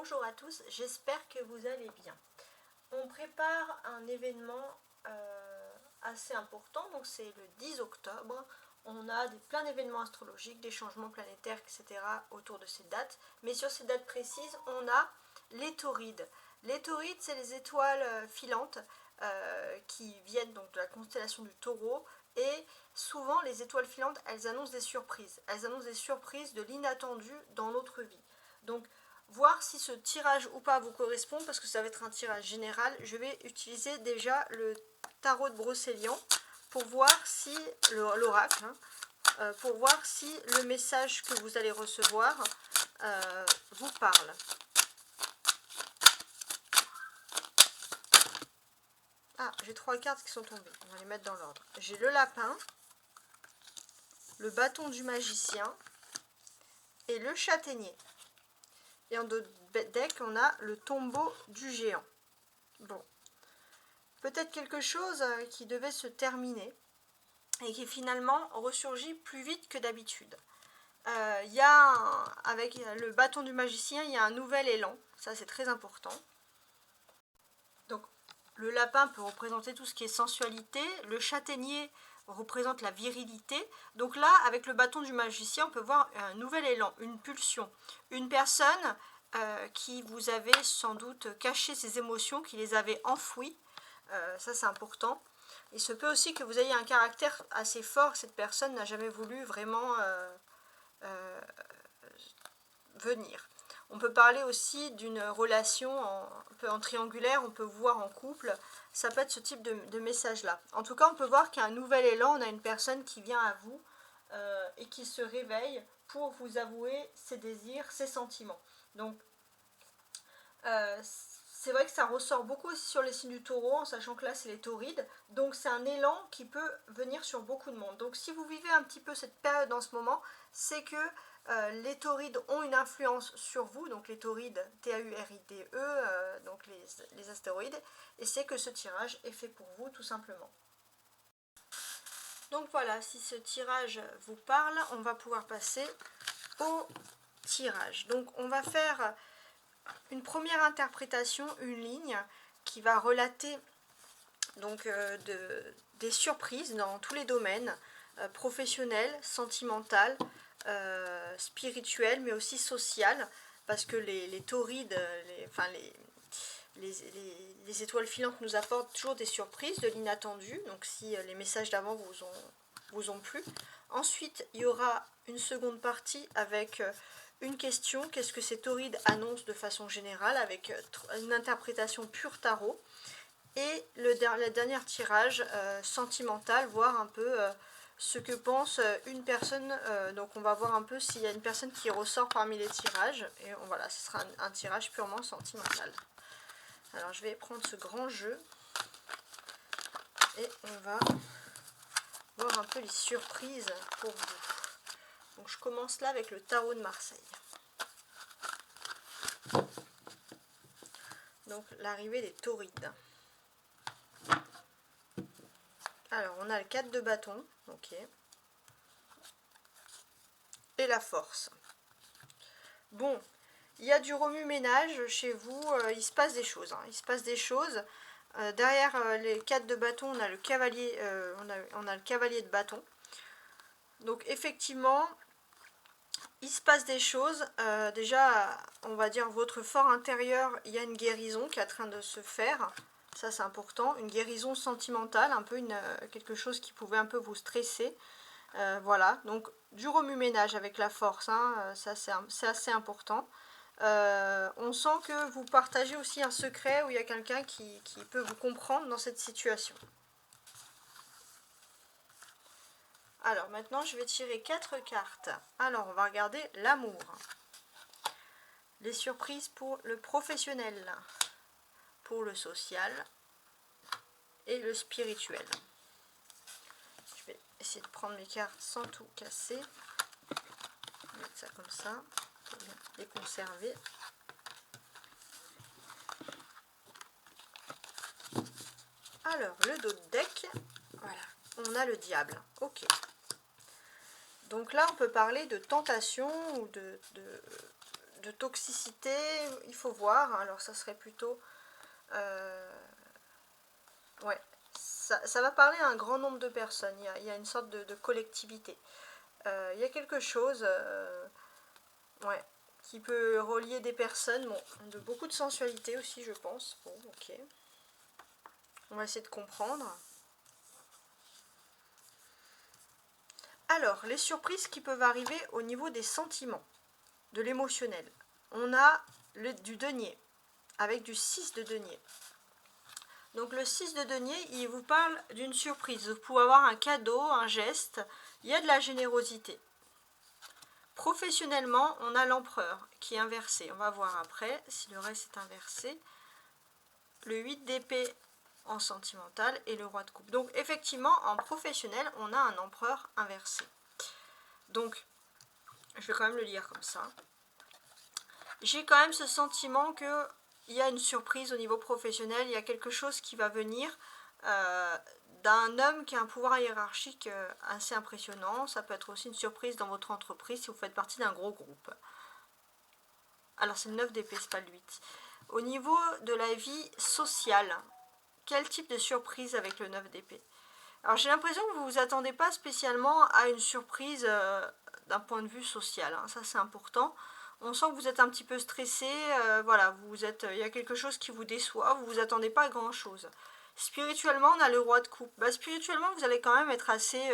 Bonjour à tous, j'espère que vous allez bien. On prépare un événement assez important, donc c'est le 10 octobre. On a plein d'événements astrologiques, des changements planétaires, etc. autour de ces dates. Mais sur ces dates précises, on a les taurides. Les taurides, c'est les étoiles filantes qui viennent donc de la constellation du taureau. Et souvent, les étoiles filantes, elles annoncent des surprises. Elles annoncent des surprises de l'inattendu dans notre vie. Donc, voir si ce tirage ou pas vous correspond, parce que ça va être un tirage général, je vais utiliser déjà le tarot de Brocéliande pour voir si, l'oracle, pour voir si le message que vous allez recevoir vous parle. Ah, j'ai 3 cartes qui sont tombées, on va les mettre dans l'ordre. J'ai le lapin, le bâton du magicien et le châtaignier. Et en d'autres deck, on a le tombeau du géant. Bon. Peut-être quelque chose qui devait se terminer et qui finalement ressurgit plus vite que d'habitude. Avec le bâton du magicien, il y a un nouvel élan. Ça, c'est très important. Donc, le lapin peut représenter tout ce qui est sensualité. Le châtaignier représente la virilité. Donc là, avec le bâton du magicien, on peut voir un nouvel élan, une pulsion. Une personne qui vous avait sans doute caché ses émotions, qui les avait enfouies. Ça, c'est important. Il se peut aussi que vous ayez un caractère assez fort, que cette personne n'a jamais voulu vraiment venir. On peut parler aussi d'une relation en triangulaire, on peut voir en couple, ça peut être ce type de message-là. En tout cas, on peut voir qu'il y a un nouvel élan, on a une personne qui vient à vous et qui se réveille pour vous avouer ses désirs, ses sentiments. Donc, c'est vrai que ça ressort beaucoup aussi sur les signes du taureau, en sachant que là, c'est les taurides. Donc, c'est un élan qui peut venir sur beaucoup de monde. Donc, si vous vivez un petit peu cette période en ce moment, c'est que les taurides ont une influence sur vous, donc les taurides, T-A-U-R-I-D-E, donc les astéroïdes, et c'est que ce tirage est fait pour vous, tout simplement. Donc voilà, si ce tirage vous parle, on va pouvoir passer au tirage. Donc on va faire une première interprétation, une ligne, qui va relater donc, des surprises dans tous les domaines, professionnels, sentimental, spirituel, mais aussi social, parce que les taurides, les étoiles filantes nous apportent toujours des surprises, de l'inattendu, donc si les messages d'avant vous ont plu. Ensuite, il y aura une seconde partie avec une question, qu'est-ce que ces taurides annoncent de façon générale, avec une interprétation pure tarot. Et le dernier tirage sentimental, voir un peu ce que pense une personne. Donc on va voir un peu s'il y a une personne qui ressort parmi les tirages. Et voilà, ce sera un tirage purement sentimental. Alors je vais prendre ce grand jeu. Et on va voir un peu les surprises pour vous. Donc je commence là avec le tarot de Marseille. Donc l'arrivée des taurides. Alors, on a le 4 de bâton, ok. Et la force. Bon, il y a du remue-ménage chez vous, il se passe des choses. Il se passe des choses. Derrière les 4 de bâton, on a le cavalier, on a le cavalier de bâton. Donc, effectivement, il se passe des choses. Déjà, on va dire, votre fort intérieur, il y a une guérison qui est en train de se faire. Ça, c'est important. Une guérison sentimentale, un peu quelque chose qui pouvait un peu vous stresser. Voilà, donc du remue-ménage avec la force, ça c'est assez important. On sent que vous partagez aussi un secret, où il y a quelqu'un qui peut vous comprendre dans cette situation. Alors maintenant, je vais tirer 4 cartes. Alors, on va regarder l'amour. Les surprises pour le professionnel, pour le social et le spirituel. Je vais essayer de prendre mes cartes sans tout casser. Je vais mettre ça comme ça, pour bien les conserver. Alors, le dos de deck, voilà, on a le diable, ok. Donc là, on peut parler de tentation ou de toxicité, il faut voir. Alors ça serait plutôt... ouais, ça va parler à un grand nombre de personnes. Il y a une sorte de collectivité. Il y a quelque chose ouais, qui peut relier des personnes, bon, de beaucoup de sensualité aussi, je pense. Bon, ok. On va essayer de comprendre. Alors, les surprises qui peuvent arriver au niveau des sentiments, de l'émotionnel. On a du denier, avec du 6 de denier. Donc le 6 de denier, il vous parle d'une surprise. Vous pouvez avoir un cadeau, un geste, il y a de la générosité. Professionnellement, on a l'empereur qui est inversé. On va voir après si le reste est inversé. Le 8 d'épée en sentimental et le roi de coupe. Donc effectivement, en professionnel, on a un empereur inversé. Donc, je vais quand même le lire comme ça. J'ai quand même ce sentiment qu'il y a une surprise au niveau professionnel, il y a quelque chose qui va venir d'un homme qui a un pouvoir hiérarchique assez impressionnant. Ça peut être aussi une surprise dans votre entreprise si vous faites partie d'un gros groupe. Alors c'est le 9 d'épée, c'est pas le 8. Au niveau de la vie sociale, quel type de surprise avec le 9 d'épée? Alors j'ai l'impression que vous ne vous attendez pas spécialement à une surprise d'un point de vue social, hein. Ça c'est important. On sent que vous êtes un petit peu stressé, voilà, il y a quelque chose qui vous déçoit, vous ne vous attendez pas à grand chose. Spirituellement, on a le roi de coupe. Spirituellement, vous allez quand même être assez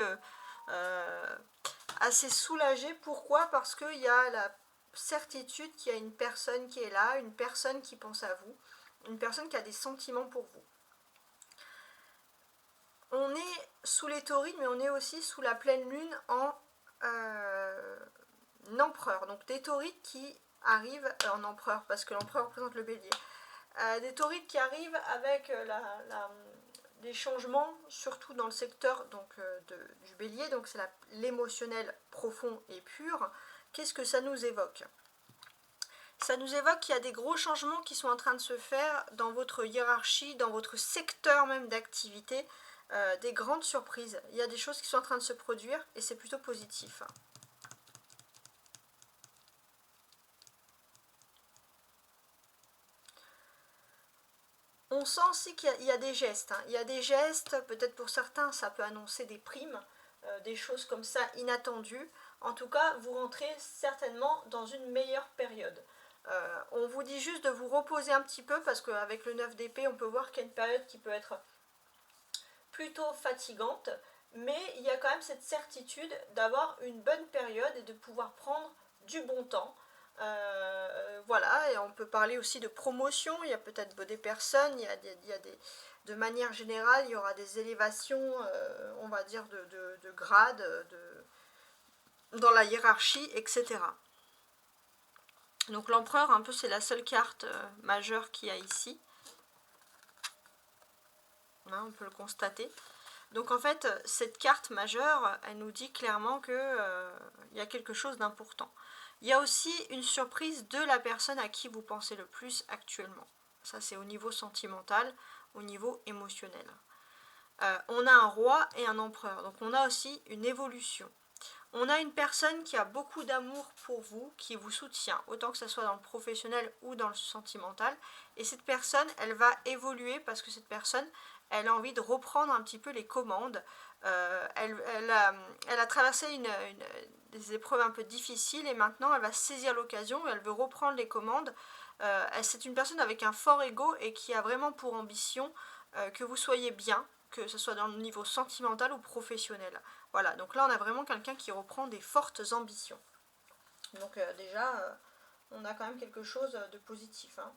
soulagé. Pourquoi? Parce qu'il y a la certitude qu'il y a une personne qui est là, une personne qui pense à vous, une personne qui a des sentiments pour vous. On est sous les taurides, mais on est aussi sous la pleine lune en empereur. Donc des taurides qui arrivent en empereur, parce que l'empereur représente le bélier. Des taurides qui arrivent avec des changements, surtout dans le secteur donc, du bélier, donc c'est l'émotionnel profond et pur. Qu'est-ce que ça nous évoque? Ça nous évoque qu'il y a des gros changements qui sont en train de se faire dans votre hiérarchie, dans votre secteur même d'activité, des grandes surprises. Il y a des choses qui sont en train de se produire et c'est plutôt positif. On sent aussi qu'il y a des gestes. Il y a des gestes, peut-être pour certains, ça peut annoncer des primes, des choses comme ça inattendues. En tout cas, vous rentrez certainement dans une meilleure période. On vous dit juste de vous reposer un petit peu parce qu'avec le 9 d'épée, on peut voir qu'il y a une période qui peut être plutôt fatigante, mais il y a quand même cette certitude d'avoir une bonne période et de pouvoir prendre du bon temps. Voilà, et on peut parler aussi de promotion. Il y a peut-être des personnes, de manière générale, il y aura des élévations, on va dire, de grade, dans la hiérarchie, etc. Donc l'empereur, un peu, c'est la seule carte majeure qu'il y a ici. Hein, on peut le constater. Donc en fait, cette carte majeure, elle nous dit clairement qu'il y a quelque chose d'important. Il y a aussi une surprise de la personne à qui vous pensez le plus actuellement. Ça, c'est au niveau sentimental, au niveau émotionnel. On a un roi et un empereur, donc on a aussi une évolution. On a une personne qui a beaucoup d'amour pour vous, qui vous soutient, autant que ce soit dans le professionnel ou dans le sentimental. Et cette personne, elle va évoluer parce que cette personne, elle a envie de reprendre un petit peu les commandes. Elle a traversé des épreuves un peu difficiles et maintenant elle va saisir l'occasion, elle veut reprendre les commandes. C'est une personne avec un fort ego et qui a vraiment pour ambition que vous soyez bien, que ce soit dans le niveau sentimental ou professionnel. Voilà, donc là on a vraiment quelqu'un qui reprend des fortes ambitions. Donc déjà, on a quand même quelque chose de positif. Hein.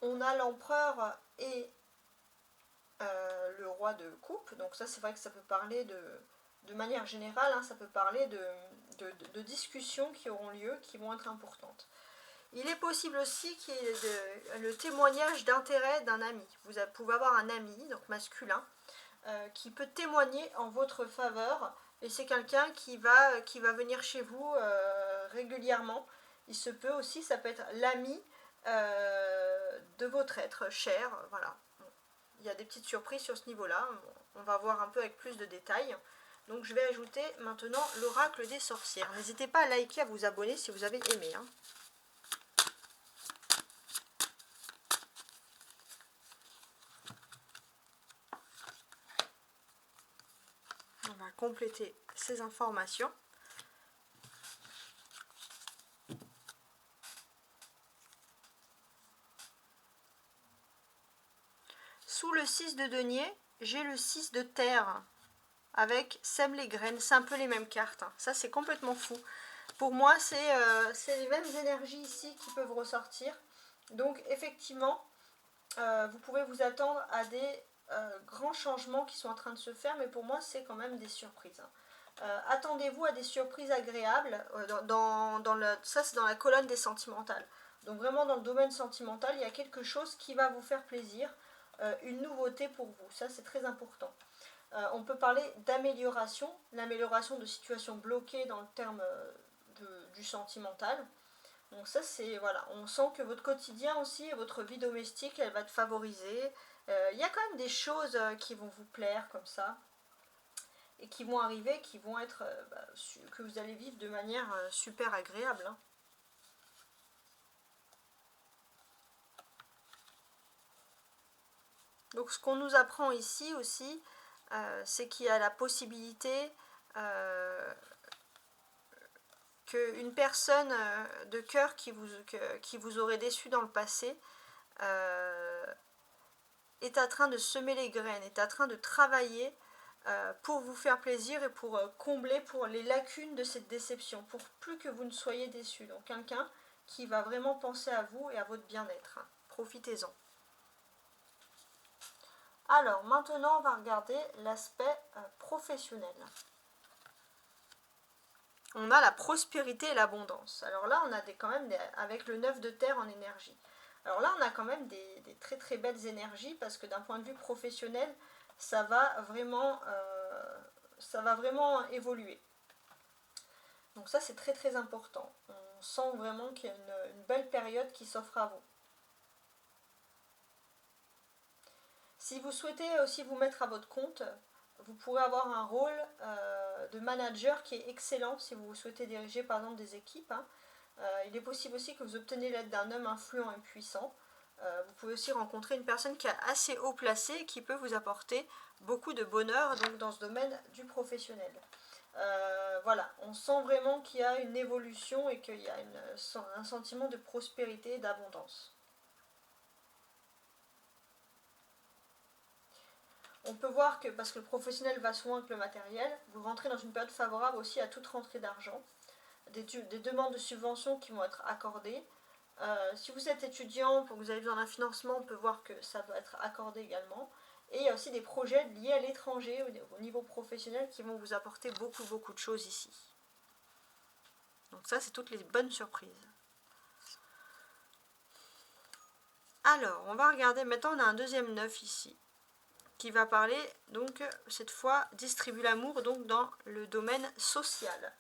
On a l'empereur et le roi de coupe, donc ça c'est vrai que ça peut parler de manière générale, hein, ça peut parler de discussions qui auront lieu, qui vont être importantes. Il est possible aussi qu'il y ait le témoignage d'intérêt d'un ami. Vous pouvez avoir un ami, donc masculin, qui peut témoigner en votre faveur, et c'est quelqu'un qui va venir chez vous régulièrement. Il se peut aussi, ça peut être l'ami de votre être cher, voilà. Il y a des petites surprises sur ce niveau-là, on va voir un peu avec plus de détails. Donc je vais ajouter maintenant l'oracle des sorcières. N'hésitez pas à liker, à vous abonner si vous avez aimé. Hein. On va compléter ces informations. Sous le 6 de denier, j'ai le 6 de terre avec sème les graines. C'est un peu les mêmes cartes. Hein. Ça, c'est complètement fou. Pour moi, c'est les mêmes énergies ici qui peuvent ressortir. Donc, effectivement, vous pouvez vous attendre à des grands changements qui sont en train de se faire, mais pour moi, c'est quand même des surprises. Hein. Attendez-vous à des surprises agréables. Ça, c'est dans la colonne des sentimentales. Donc, vraiment, dans le domaine sentimental, il y a quelque chose qui va vous faire plaisir. Une nouveauté pour vous. Ça, c'est très important. On peut parler d'amélioration, l'amélioration de situations bloquées dans le terme du sentimental. Donc ça, c'est, voilà, on sent que votre quotidien aussi et votre vie domestique, elle va être favorisée. Il y a quand même des choses qui vont vous plaire comme ça, et qui vont arriver, qui vont être, que vous allez vivre de manière super agréable. Hein. Donc ce qu'on nous apprend ici aussi, c'est qu'il y a la possibilité qu'une personne de cœur qui vous aurait déçu dans le passé est en train de semer les graines, est en train de travailler pour vous faire plaisir et pour combler pour les lacunes de cette déception, pour plus que vous ne soyez déçus. Donc quelqu'un qui va vraiment penser à vous et à votre bien-être. Profitez-en. Alors maintenant on va regarder l'aspect professionnel. On a la prospérité et l'abondance. Alors là on a quand même avec le 9 de terre en énergie. Alors là on a quand même des très très belles énergies parce que d'un point de vue professionnel ça va vraiment évoluer. Donc ça c'est très très important. On sent vraiment qu'il y a une belle période qui s'offre à vous. Si vous souhaitez aussi vous mettre à votre compte, vous pourrez avoir un rôle de manager qui est excellent si vous souhaitez diriger par exemple des équipes. Hein. Il est possible aussi que vous obtenez l'aide d'un homme influent et puissant. Vous pouvez aussi rencontrer une personne qui est assez haut placée et qui peut vous apporter beaucoup de bonheur donc, dans ce domaine du professionnel. Voilà, on sent vraiment qu'il y a une évolution et qu'il y a un sentiment de prospérité et d'abondance. On peut voir que, parce que le professionnel va soin avec le matériel, vous rentrez dans une période favorable aussi à toute rentrée d'argent, des demandes de subventions qui vont être accordées. Si vous êtes étudiant, pour que vous avez besoin d'un financement, on peut voir que ça va être accordé également. Et il y a aussi des projets liés à l'étranger, au niveau professionnel, qui vont vous apporter beaucoup, beaucoup de choses ici. Donc ça, c'est toutes les bonnes surprises. Alors, on va regarder, maintenant on a un deuxième 9 ici, qui va parler, donc, cette fois, distribue l'amour, donc dans le domaine social.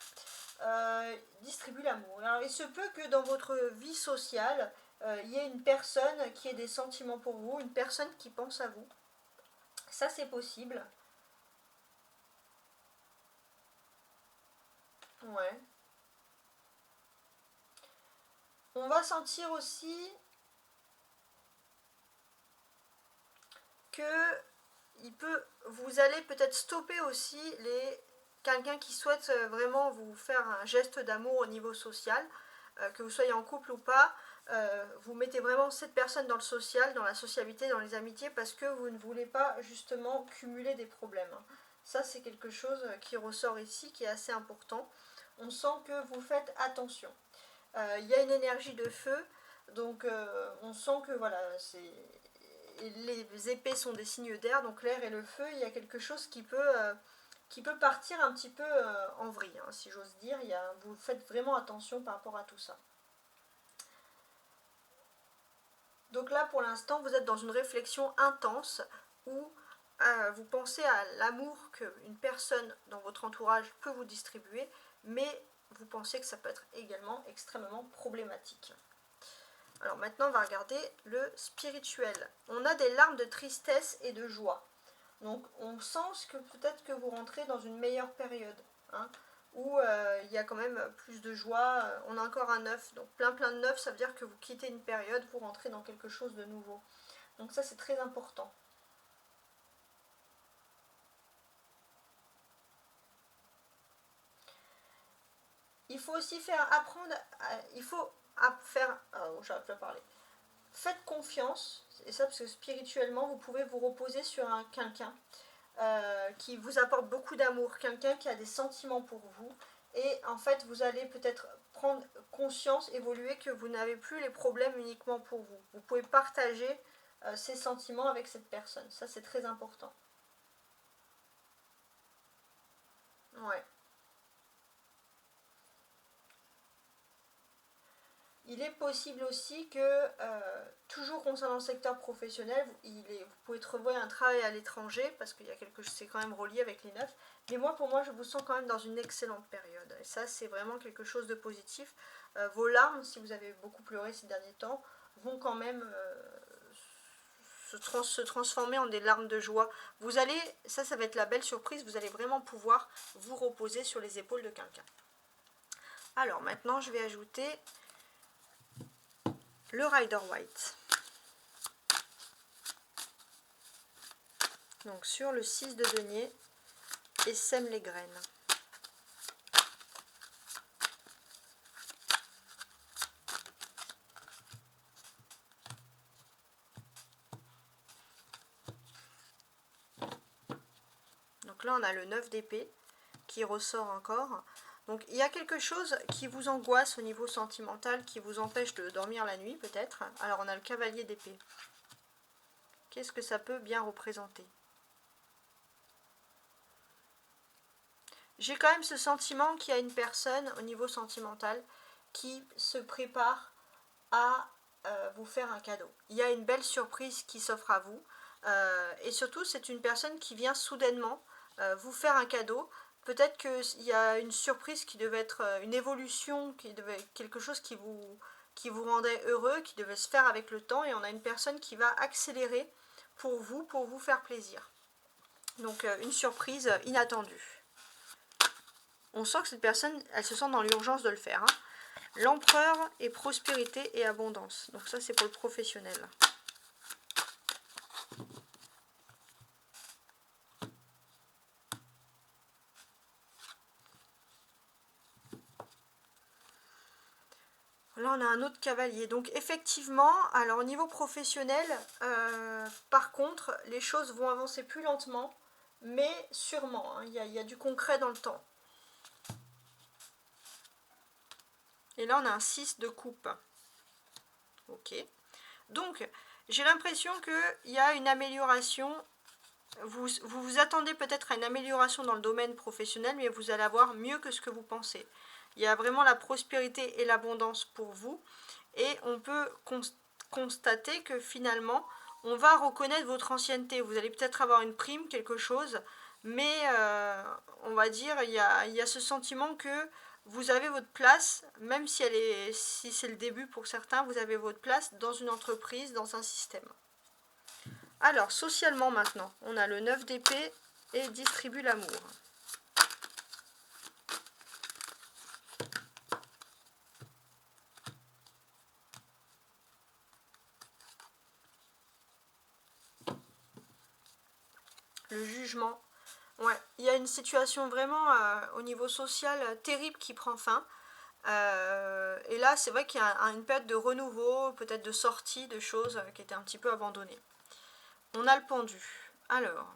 Distribue l'amour. Alors, il se peut que dans votre vie sociale, il y ait une personne qui ait des sentiments pour vous, une personne qui pense à vous. Ça, c'est possible. Ouais. On va sentir aussi que vous allez peut-être stopper aussi quelqu'un qui souhaite vraiment vous faire un geste d'amour au niveau social, que vous soyez en couple ou pas, vous mettez vraiment cette personne dans le social, dans la sociabilité, dans les amitiés, parce que vous ne voulez pas justement cumuler des problèmes. Ça, c'est quelque chose qui ressort ici, qui est assez important. On sent que vous faites attention. Il y a une énergie de feu, donc on sent que voilà, les épées sont des signes d'air, donc l'air et le feu, il y a quelque chose qui peut partir un petit peu en vrille, hein, si j'ose dire. Vous faites vraiment attention par rapport à tout ça. Donc là, pour l'instant, vous êtes dans une réflexion intense où vous pensez à l'amour qu'une personne dans votre entourage peut vous distribuer, mais vous pensez que ça peut être également extrêmement problématique. Alors maintenant, on va regarder le spirituel. On a des larmes de tristesse et de joie. Donc on sent que peut-être que vous rentrez dans une meilleure période, hein, où il y a quand même plus de joie. On a encore un 9, donc plein de 9, ça veut dire que vous quittez une période pour rentrer dans quelque chose de nouveau. Donc ça c'est très important. Il faut aussi apprendre, il faut faire, oh, j'arrive plus à parler. Faites confiance, et ça parce que spirituellement vous pouvez vous reposer sur quelqu'un qui vous apporte beaucoup d'amour, quelqu'un qui a des sentiments pour vous, et en fait vous allez peut-être prendre conscience, évoluer, que vous n'avez plus les problèmes uniquement pour vous. Vous pouvez partager ces sentiments avec cette personne, ça c'est très important. Ouais. Il est possible aussi que, toujours concernant le secteur professionnel, vous pouvez trouver un travail à l'étranger, parce qu'il y a quelque chose, c'est quand même relié avec les 9. Mais pour moi, je vous sens quand même dans une excellente période. Et ça, c'est vraiment quelque chose de positif. Vos larmes, si vous avez beaucoup pleuré ces derniers temps, vont quand même se transformer en des larmes de joie. Vous allez, ça va être la belle surprise, vous allez vraiment pouvoir vous reposer sur les épaules de quelqu'un. Alors maintenant, je vais ajouter le Rider White. Donc sur le 6 de denier, et sème les graines. Donc là on a le 9 d'épée qui ressort encore. Donc il y a quelque chose qui vous angoisse au niveau sentimental, qui vous empêche de dormir la nuit peut-être. Alors on a le cavalier d'épée. Qu'est-ce que ça peut bien représenter? J'ai quand même ce sentiment qu'il y a une personne au niveau sentimental qui se prépare à vous faire un cadeau. Il y a une belle surprise qui s'offre à vous. Et surtout, c'est une personne qui vient soudainement vous faire un cadeau. Peut-être qu'il y a une surprise qui devait être une évolution, quelque chose qui vous rendait heureux, qui devait se faire avec le temps. Et on a une personne qui va accélérer pour vous faire plaisir. Donc une surprise inattendue. On sent que cette personne, elle se sent dans l'urgence de le faire. Hein. L'empereur et prospérité et abondance. Donc ça, c'est pour le professionnel. Là, on a un autre cavalier. Donc effectivement, alors au niveau professionnel, par contre, les choses vont avancer plus lentement, mais sûrement. Hein, il y a du concret dans le temps. Et là, on a un 6 de coupe. Ok. Donc, j'ai l'impression qu'il y a une amélioration. Vous attendez peut-être à une amélioration dans le domaine professionnel, mais vous allez avoir mieux que ce que vous pensez. Il y a vraiment la prospérité et l'abondance pour vous. Et on peut constater que finalement, on va reconnaître votre ancienneté. Vous allez peut-être avoir une prime, quelque chose, mais on va dire, il y a ce sentiment que vous avez votre place, même si c'est le début pour certains, vous avez votre place dans une entreprise, dans un système. Alors, socialement maintenant, on a le 9 d'épée et distribue l'amour. Le jugement. Ouais, il y a une situation vraiment au niveau social terrible qui prend fin. Et là, c'est vrai qu'il y a une période de renouveau, peut-être de sortie de choses qui étaient un petit peu abandonnées. On a le pendu. Alors,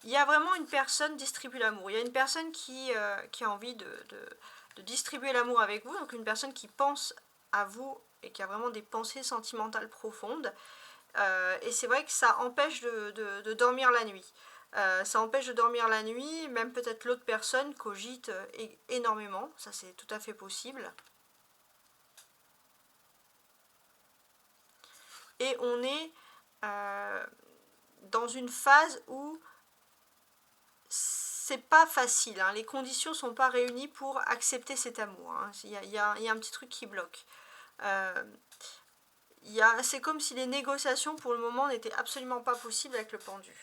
il y a vraiment une personne distribue l'amour. Il y a une personne qui a envie de distribuer l'amour avec vous, donc une personne qui pense à vous et qui a vraiment des pensées sentimentales profondes. Et c'est vrai que ça empêche de dormir la nuit. Ça empêche de dormir la nuit, même peut-être l'autre personne cogite énormément, ça c'est tout à fait possible. Et on est dans une phase où c'est pas facile, hein. Les conditions sont pas réunies pour accepter cet amour. Hein. Il y a un petit truc qui bloque. C'est comme si les négociations pour le moment n'étaient absolument pas possibles avec le pendu.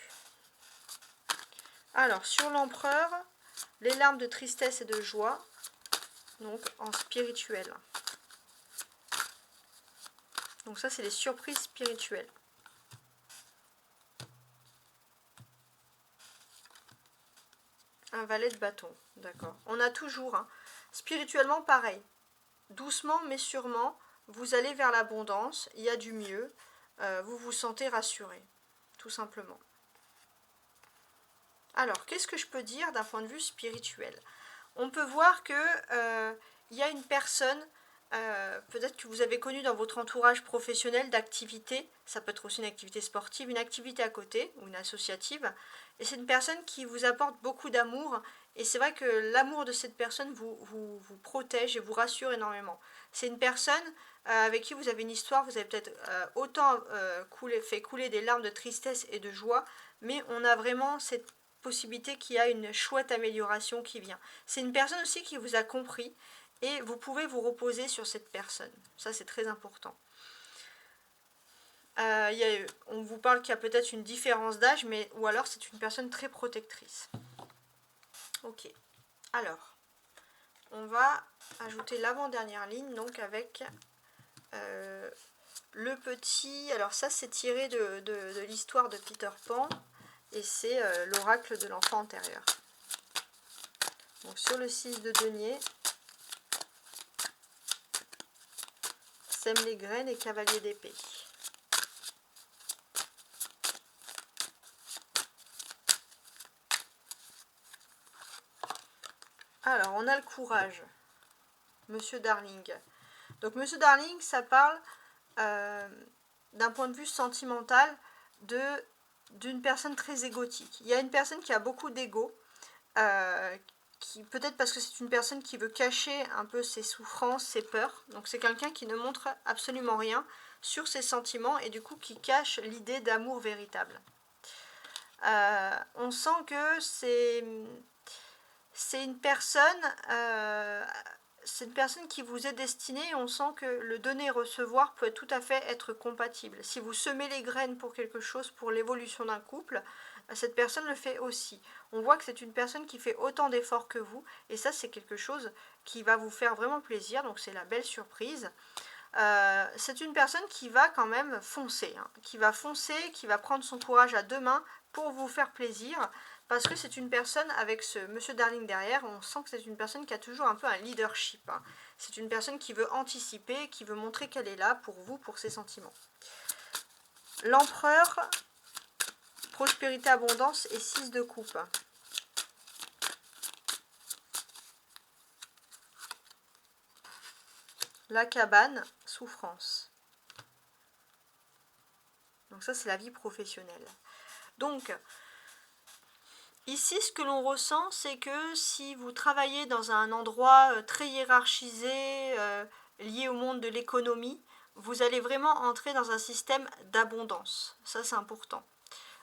Alors, sur l'empereur, les larmes de tristesse et de joie, donc en spirituel. Donc ça, c'est les surprises spirituelles. Un valet de bâton, d'accord. On a toujours, hein, spirituellement, pareil. Doucement mais sûrement, vous allez vers l'abondance, il y a du mieux, vous vous sentez rassuré, tout simplement. Alors, qu'est-ce que je peux dire d'un point de vue spirituel? On peut voir que il y a une personne, peut-être que vous avez connu dans votre entourage professionnel d'activité, ça peut être aussi une activité sportive, une activité à côté, ou une associative, et c'est une personne qui vous apporte beaucoup d'amour, et c'est vrai que l'amour de cette personne vous protège et vous rassure énormément. C'est une personne avec qui vous avez une histoire, vous avez peut-être autant fait couler des larmes de tristesse et de joie, mais on a vraiment cette possibilité qu'il y a une chouette amélioration qui vient. C'est une personne aussi qui vous a compris et vous pouvez vous reposer sur cette personne. Ça, c'est très important. On vous parle qu'il y a peut-être une différence d'âge, mais ou alors c'est une personne très protectrice. Ok. Alors, on va ajouter l'avant-dernière ligne, donc avec le petit... Alors ça, c'est tiré de l'histoire de Peter Pan, et c'est l'oracle de l'enfant intérieur. Donc sur le 6 de denier, sème les graines et cavalier d'épée. Alors, on a le courage, Monsieur Darling. Donc, Monsieur Darling, ça parle d'un point de vue sentimental d'une personne très égotique. Il y a une personne qui a beaucoup d'ego, peut-être parce que c'est une personne qui veut cacher un peu ses souffrances, ses peurs. Donc, c'est quelqu'un qui ne montre absolument rien sur ses sentiments et du coup qui cache l'idée d'amour véritable. On sent que c'est une personne qui vous est destinée et on sent que le donner et recevoir peut tout à fait être compatible. Si vous semez les graines pour quelque chose, pour l'évolution d'un couple, cette personne le fait aussi. On voit que c'est une personne qui fait autant d'efforts que vous et ça c'est quelque chose qui va vous faire vraiment plaisir, donc c'est la belle surprise. C'est une personne qui va quand même foncer, hein, qui va prendre son courage à deux mains pour vous faire plaisir, parce que c'est une personne avec ce Monsieur Darling derrière, on sent que c'est une personne qui a toujours un peu un leadership, hein. C'est une personne qui veut anticiper, qui veut montrer qu'elle est là pour vous, pour ses sentiments. L'empereur, prospérité, abondance et 6 de coupe. La cabane, souffrance. Donc ça, c'est la vie professionnelle. Donc, ici, ce que l'on ressent, c'est que si vous travaillez dans un endroit très hiérarchisé, lié au monde de l'économie, vous allez vraiment entrer dans un système d'abondance. Ça, c'est important.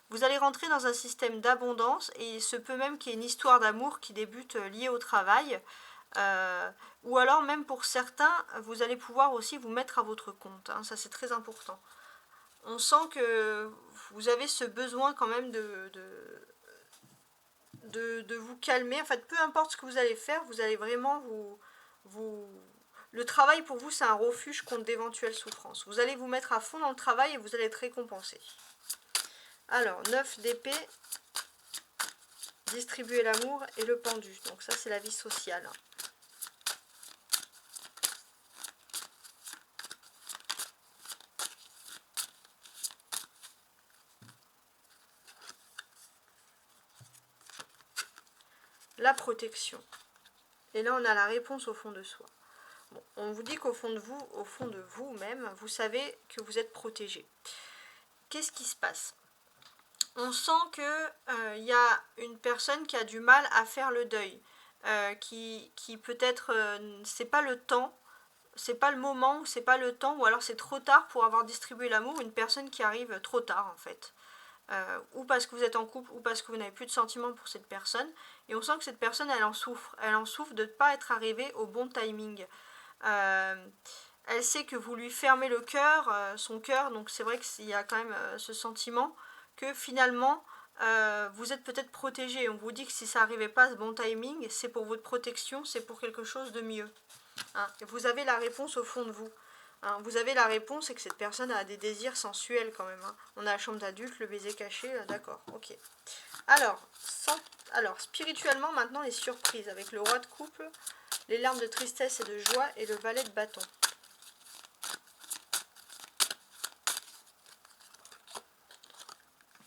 Vous allez rentrer dans un système d'abondance et il se peut même qu'il y ait une histoire d'amour qui débute liée au travail. Ou alors, même pour certains, vous allez pouvoir aussi vous mettre à votre compte. Hein, ça, c'est très important. On sent que vous avez ce besoin quand même de vous calmer. En fait, peu importe ce que vous allez faire, vous allez vraiment le travail pour vous, c'est un refuge contre d'éventuelles souffrances. Vous allez vous mettre à fond dans le travail et vous allez être récompensé. Alors, 9 d'épée, distribuer l'amour et le pendu. Donc ça, c'est la vie sociale. La protection. Et là, on a la réponse au fond de soi. Bon, on vous dit qu'au fond de vous-même, vous savez que vous êtes protégé. Qu'est-ce qui se passe? On sent que y a une personne qui a du mal à faire le deuil, qui peut-être c'est pas le temps, c'est pas le moment, c'est pas le temps, ou alors c'est trop tard pour avoir distribué l'amour, une personne qui arrive trop tard en fait. Ou parce que vous êtes en couple, ou parce que vous n'avez plus de sentiments pour cette personne, et on sent que cette personne, elle en souffre de ne pas être arrivée au bon timing. Elle sait que vous lui fermez le cœur, son cœur, donc c'est vrai qu'il y a quand même ce sentiment que finalement, vous êtes peut-être protégé. On vous dit que si ça n'arrivait pas à ce bon timing, c'est pour votre protection, c'est pour quelque chose de mieux. Hein. Vous avez la réponse au fond de vous. Hein. Vous avez la réponse et que cette personne a des désirs sensuels quand même. Hein. On a la chambre d'adulte, le baiser caché, d'accord, ok. Alors, spirituellement, maintenant, les surprises avec le roi de coupe, les larmes de tristesse et de joie et le valet de bâton.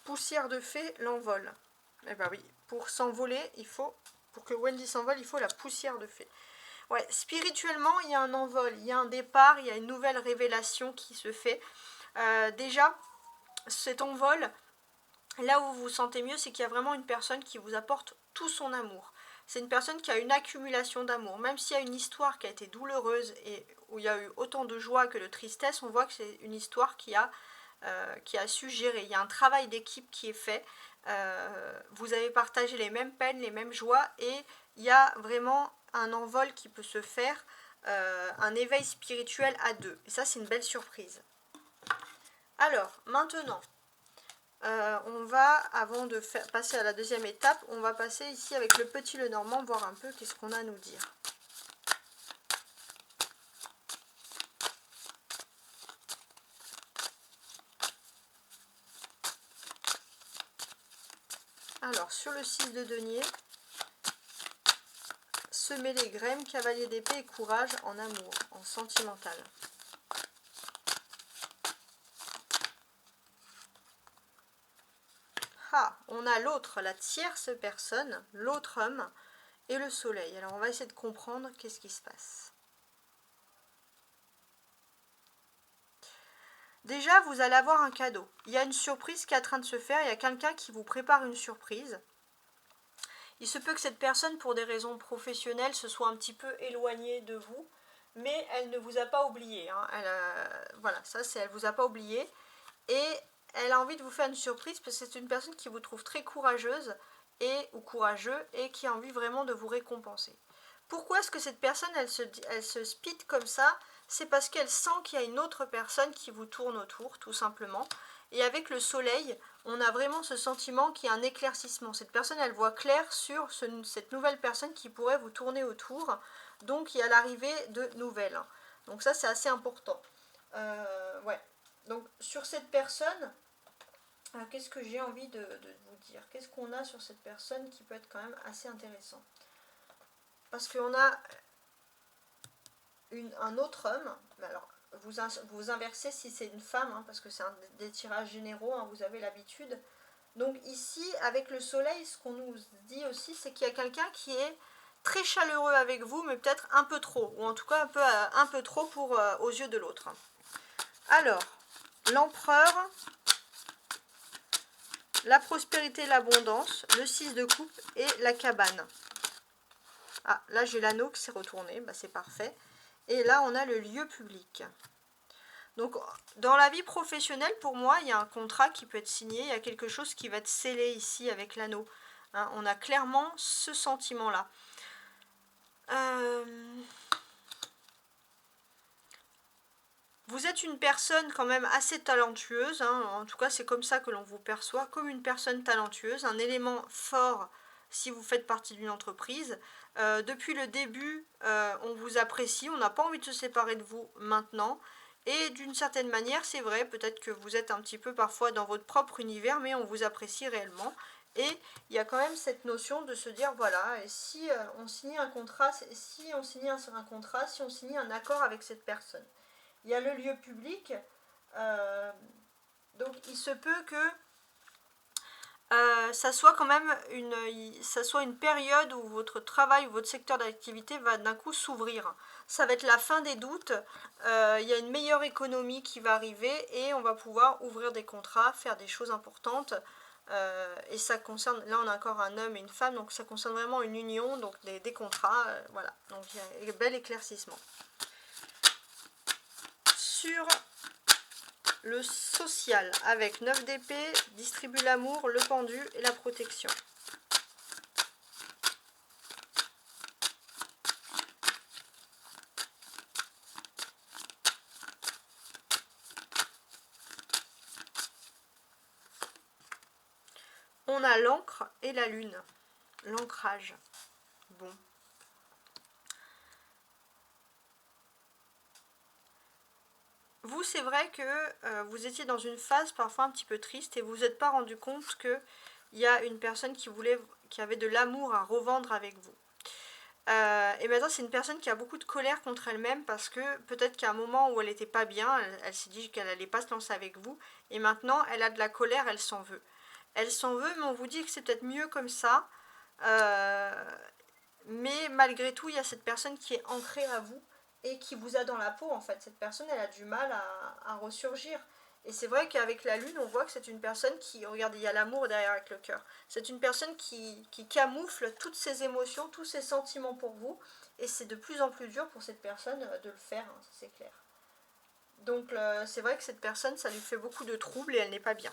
Poussière de fée, l'envol. Eh ben oui, pour s'envoler, pour que Wendy s'envole, il faut la poussière de fée. Ouais, spirituellement, il y a un envol, il y a un départ, il y a une nouvelle révélation qui se fait. Déjà, cet envol, là où vous vous sentez mieux, c'est qu'il y a vraiment une personne qui vous apporte tout son amour. C'est une personne qui a une accumulation d'amour. Même s'il y a une histoire qui a été douloureuse et où il y a eu autant de joie que de tristesse, on voit que c'est une histoire qui a su gérer. Il y a un travail d'équipe qui est fait. Vous avez partagé les mêmes peines, les mêmes joies et il y a vraiment un envol qui peut se faire, un éveil spirituel à deux. Et ça, c'est une belle surprise. Alors, maintenant, on va, avant de passer à la deuxième étape, on va passer ici avec le petit Lenormand, voir un peu qu'est-ce qu'on a à nous dire. Alors, sur le 6 de denier, semer les graines, cavalier d'épée et courage en amour, en sentimental. Ah, on a l'autre, la tierce personne, l'autre homme et le soleil. Alors, on va essayer de comprendre qu'est-ce qui se passe. Déjà, vous allez avoir un cadeau. Il y a une surprise qui est en train de se faire. Il y a quelqu'un qui vous prépare une surprise. Il se peut que cette personne, pour des raisons professionnelles, se soit un petit peu éloignée de vous. Mais elle ne vous a pas oublié. Hein. Voilà, ça c'est elle ne vous a pas oublié. Et elle a envie de vous faire une surprise parce que c'est une personne qui vous trouve très courageuse ou courageux et qui a envie vraiment de vous récompenser. Pourquoi est-ce que cette personne, elle se speed comme ça? C'est parce qu'elle sent qu'il y a une autre personne qui vous tourne autour, tout simplement. Et avec le soleil, on a vraiment ce sentiment qu'il y a un éclaircissement. Cette personne, elle voit clair sur cette nouvelle personne qui pourrait vous tourner autour. Donc, il y a l'arrivée de nouvelles. Donc ça, c'est assez important. Ouais. Donc, sur cette personne, qu'est-ce que j'ai envie de vous dire? Qu'est-ce qu'on a sur cette personne qui peut être quand même assez intéressant? Parce qu'on a un autre homme. Alors, vous inversez si c'est une femme, hein, parce que c'est des tirages généraux, hein, vous avez l'habitude. Donc ici, avec le soleil, ce qu'on nous dit aussi, c'est qu'il y a quelqu'un qui est très chaleureux avec vous, mais peut-être un peu trop, ou en tout cas un peu trop aux yeux de l'autre. Alors, l'empereur, la prospérité et l'abondance, le 6 de coupe et la cabane. Ah, là j'ai l'anneau qui s'est retourné, bah, c'est parfait. Et là on a le lieu public. Donc dans la vie professionnelle, pour moi, il y a un contrat qui peut être signé, il y a quelque chose qui va être scellé ici avec l'anneau. Hein, on a clairement ce sentiment-là. Vous êtes une personne quand même assez talentueuse, hein, en tout cas c'est comme ça que l'on vous perçoit, comme une personne talentueuse, un élément fort si vous faites partie d'une entreprise. Depuis le début, on vous apprécie, on n'a pas envie de se séparer de vous maintenant. Et d'une certaine manière, c'est vrai, peut-être que vous êtes un petit peu parfois dans votre propre univers, mais on vous apprécie réellement. Et il y a quand même cette notion de se dire, voilà, et si on signe un contrat, si on signe un accord avec cette personne. Il y a le lieu public, donc il se peut que ça soit quand même une période où votre travail ou votre secteur d'activité va d'un coup s'ouvrir. Ça va être la fin des doutes, il y a une meilleure économie qui va arriver et on va pouvoir ouvrir des contrats, faire des choses importantes. Et ça concerne, là on a encore un homme et une femme, donc ça concerne vraiment une union, donc des contrats, voilà. Donc il y a un bel éclaircissement. Sur le social, avec 9 d'épée, distribue l'amour, le pendu et la protection. on a l'encre et la lune. L'ancrage. Bon. Vous, c'est vrai que vous étiez dans une phase parfois un petit peu triste et vous vous êtes pas rendu compte qu'il y a une personne qui avait de l'amour à revendre avec vous. Et maintenant, c'est une personne qui a beaucoup de colère contre elle-même parce que peut-être qu'à un moment où elle n'était pas bien, elle s'est dit qu'elle n'allait pas se lancer avec vous. Et maintenant, elle a de la colère, elle s'en veut. Elle s'en veut, mais on vous dit que c'est peut-être mieux comme ça. Mais malgré tout, il y a cette personne qui est ancrée à vous et qui vous a dans la peau en fait. Cette personne, elle a du mal à ressurgir. Et c'est vrai qu'avec la lune, on voit que c'est une personne qui, regardez, il y a l'amour derrière avec le cœur. C'est une personne qui camoufle toutes ses émotions, tous ses sentiments pour vous. Et c'est de plus en plus dur pour cette personne de le faire, hein, c'est clair. Donc c'est vrai que cette personne, ça lui fait beaucoup de troubles et elle n'est pas bien.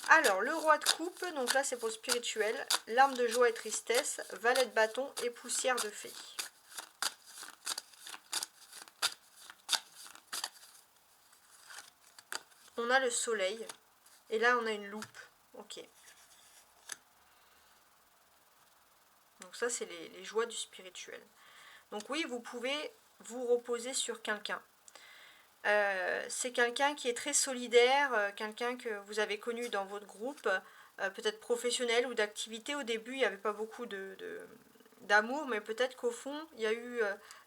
Alors, le roi de coupe, donc là c'est pour le spirituel, l'arme de joie et tristesse, valet de bâton et poussière de fée. On a le soleil, et là on a une loupe, ok. Donc ça c'est les joies du spirituel. Donc oui, vous pouvez vous reposer sur quelqu'un. C'est quelqu'un qui est très solidaire, quelqu'un que vous avez connu dans votre groupe, peut-être professionnel ou d'activité. Au début, il n'y avait pas beaucoup d'amour, mais peut-être qu'au fond, il y a eu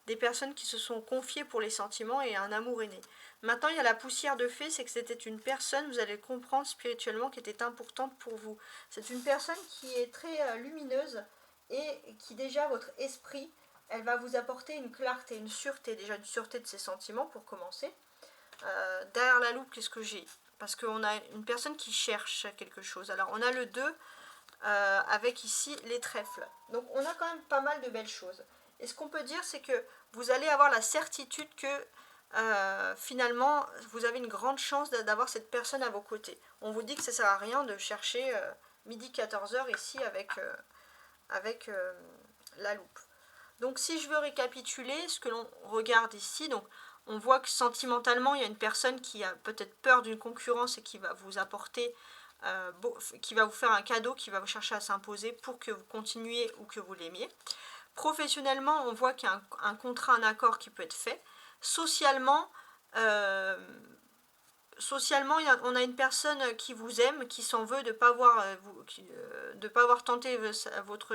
des personnes qui se sont confiées pour les sentiments et un amour est né. Maintenant, il y a la poussière de fée, c'est que c'était une personne, vous allez le comprendre spirituellement, qui était importante pour vous. C'est une personne qui est très lumineuse et qui déjà, votre esprit, elle va vous apporter une clarté, une sûreté, déjà une sûreté de ses sentiments pour commencer. Derrière la loupe, qu'est-ce que j'ai? Parce qu'on a une personne qui cherche quelque chose. Alors, on a le 2 avec ici les trèfles. Donc, on a quand même pas mal de belles choses. Et ce qu'on peut dire, c'est que vous allez avoir la certitude que finalement, vous avez une grande chance d'avoir cette personne à vos côtés. On vous dit que ça ne sert à rien de chercher midi 14h ici avec la loupe. Donc, si je veux récapituler ce que l'on regarde ici, donc on voit que sentimentalement, il y a une personne qui a peut-être peur d'une concurrence et qui va vous apporter, qui va vous faire un cadeau, qui va vous chercher à s'imposer pour que vous continuiez ou que vous l'aimiez. Professionnellement, on voit qu'il y a un contrat, un accord qui peut être fait. Socialement, on a une personne qui vous aime, qui s'en veut de ne pas avoir tenté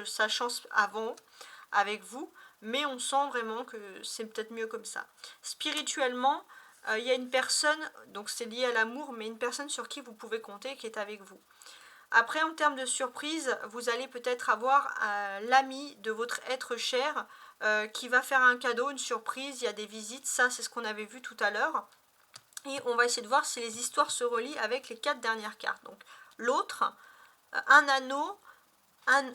sa chance avant avec vous, mais on sent vraiment que c'est peut-être mieux comme ça. Spirituellement, il y a une personne, donc c'est lié à l'amour, mais une personne sur qui vous pouvez compter, qui est avec vous. Après, en termes de surprise, vous allez peut-être avoir l'ami de votre être cher qui va faire un cadeau, une surprise, il y a des visites, ça c'est ce qu'on avait vu tout à l'heure. Et on va essayer de voir si les histoires se relient avec les 4 dernières cartes. Donc l'autre, un anneau,